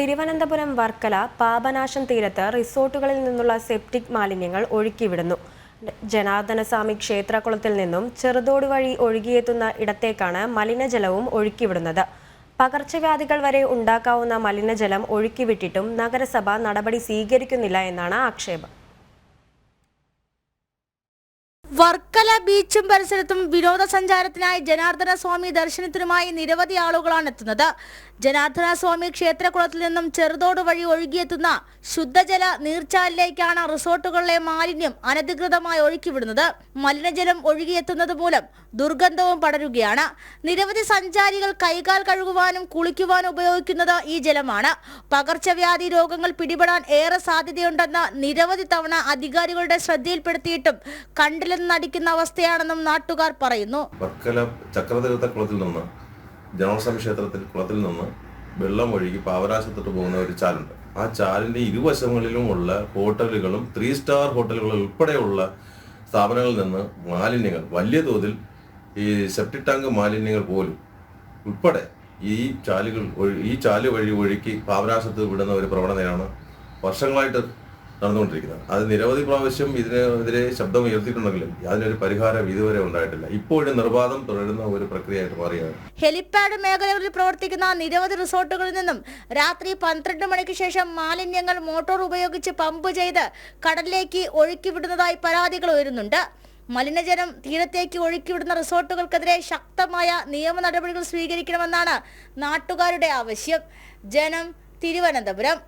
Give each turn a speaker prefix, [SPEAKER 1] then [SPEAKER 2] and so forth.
[SPEAKER 1] തിരുവനന്തപുരം വർക്കല പാപനാശം തീരത്ത് റിസോർട്ടുകളിൽ നിന്നുള്ള സെപ്റ്റിക് മാലിന്യങ്ങൾ ഒഴുക്കിവിടുന്നു. ജനാർദ്ദനസ്വാമി ക്ഷേത്രകുളത്തിൽ നിന്നും ചെറുതോട് വഴി ഒഴുകിയെത്തുന്ന ഇടത്തേക്കാണ് മലിനജലവും ഒഴുക്കിവിടുന്നത്. പകർച്ചവ്യാധികൾ വരെ ഉണ്ടാക്കാവുന്ന മലിനജലം ഒഴുക്കിവിട്ടിട്ടും നഗരസഭ നടപടി സ്വീകരിക്കുന്നില്ല എന്നാണ് ആക്ഷേപം.
[SPEAKER 2] വർക്കല ബീച്ചും പരിസരത്തും വിനോദസഞ്ചാരത്തിനായി ജനാർദ്ദനസ്വാമി ദർശനത്തിനുമായി നിരവധി ആളുകളാണ് എത്തുന്നത്. ജനാർദ്ദനസ്വാമി ക്ഷേത്രകുളത്തിൽ നിന്നും ചെറുതോട് വഴി ഒഴുകിയെത്തുന്ന ശുദ്ധജല നീർച്ചാലിലേക്കാണ് റിസോർട്ടുകളിലെ മാലിന്യം അനധികൃതമായി ഒഴുക്കിവിടുന്നത്. മലിനജലം ഒഴുകിയെത്തുന്നത് മൂലം ദുർഗന്ധവും പടരുകയാണ്. നിരവധി സഞ്ചാരികൾ കൈകാൽ കഴുകുവാനും കുളിക്കുവാനും ഉപയോഗിക്കുന്നത് ഈ ജലമാണ്. പകർച്ചവ്യാധി രോഗങ്ങൾ പിടിപെടാൻ ഏറെ സാധ്യതയുണ്ടെന്ന് നിരവധി തവണ അധികാരികളുടെ ശ്രദ്ധയിൽപ്പെടുത്തിയിട്ടും കണ്ടില്ലെന്ന് നടിക്കുന്ന അവസ്ഥയാണെന്നും നാട്ടുകാർ പറയുന്നു.
[SPEAKER 3] വർക്കല ചക്രതീർത്ഥ കുളത്തിൽ നിന്ന് ജനാർദ്ദനസ്വാമി ക്ഷേത്രത്തിൽ കുളത്തിൽ നിന്ന് വെള്ളം ഒഴുകി പാവനാശത്തോട്ട് പോകുന്ന ഒരു ചാലുണ്ട്. ആ ചാലിന്റെ ഇരുവശങ്ങളിലും ഉള്ള ഹോട്ടലുകളും 3 സ്റ്റാർ ഹോട്ടലുകൾ ഉൾപ്പെടെയുള്ള സ്ഥാപനങ്ങളിൽ നിന്ന് മാലിന്യങ്ങൾ വലിയ തോതിൽ ഈ സെപ്റ്റിക് ടാങ്ക് മാലിന്യങ്ങൾ പോലും ഉൾപ്പെടെ ഈ ചാല് വഴി ഒഴുക്കി പാവനാശത്ത് വിടുന്ന ഒരു പ്രവണതയാണ് വർഷങ്ങളായിട്ട് നടന്നുകൊണ്ടിരിക്കുന്നത്. അത് നിരവധി പ്രാവശ്യം ഇതിനെതിരെ ശബ്ദം ഉയർത്തിയിട്ടുണ്ടെങ്കിലും അതിനൊരു പരിഹാരം ഇതുവരെ ഉണ്ടായിട്ടില്ല. ഇപ്പോഴും നിർബാധം തുടരുന്ന ഒരു പ്രക്രിയയായിട്ട് മാറിയാണ്.
[SPEAKER 2] ഹെലിപാഡ് മേഖലകളിൽ പ്രവർത്തിക്കുന്ന നിരവധി റിസോർട്ടുകളിൽ നിന്നും രാത്രി 12 മണിക്ക് ശേഷം മാലിന്യങ്ങൾ മോട്ടോർ ഉപയോഗിച്ച് പമ്പ് ചെയ്ത് കടലിലേക്ക് ഒഴുക്കിവിടുന്നതായി പരാതികൾ ഉയരുന്നുണ്ട്. മലിനജലം തീരത്തേക്ക് ഒഴുക്കിവിടുന്ന റിസോർട്ടുകൾക്കെതിരെ ശക്തമായ നിയമ നടപടികൾ സ്വീകരിക്കണമെന്നാണ് നാട്ടുകാരുടെ ആവശ്യം. ജനം, തിരുവനന്തപുരം.